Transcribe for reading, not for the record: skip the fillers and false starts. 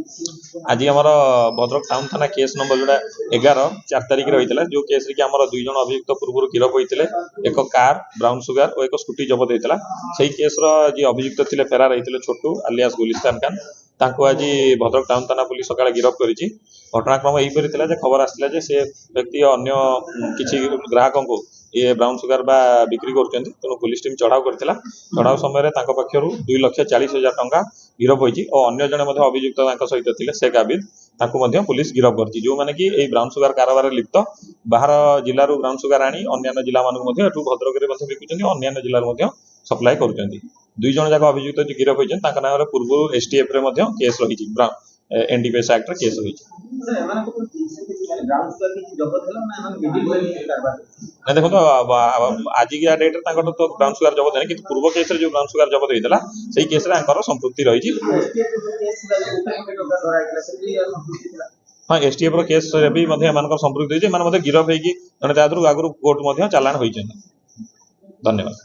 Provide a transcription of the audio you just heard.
आज आम भद्रक टाउन थाना केस नंबर जोड़ा 11/4 रही है जो केस कि आम 2 जन अभियुक्त पूर्व गिरफ होते एक कार ब्राउन सुगार और एक स्कूटी जबत होता से केस जी अभियुक्त थे फेरार होते छोटू आलियास गुलिस्तान खान आज भद्रक टाउन थाना पुलिस सकाଳେ गिरफ कर घटनाक्रम यहीपरी खबर आसाला से व्यक्ति अन्य किसी ग्राहकों को ये ब्राउन सुगार बा बिक्री कर तेणु पुलिस टीम चढ़ाऊ करथिला चढ़ाऊ समय पक्षर 2,40,000 टंका गिरफ होती और अन्य जड़े अभियुक्त सहित थे शेख आबिद पुलिस गिरफ कर जो मैंने कि ब्राउन सुगार कारोबार लिप्त बाहर जिलूर ब्राउन सुगार आनी अन्य जिला मानक भद्रक में बिकुच्च अन्य जिले सप्लाय कर 2 जन जाक अभियुक्त जो गिरफ होती नाम पूर्व एसटीएफ केस रही एनडीपीएस एक्ट केस रही देखो आज की डेट तो ब्राउन सुगार जबत है कि पूर्व केस जो ब्राउन सुगार जबत होता से केस संपृक्ति रही हाँ एसटीएफ केस भी संपृक्ति गिरफ होगी आगु कोर्ट चालाण होती। धन्यवाद।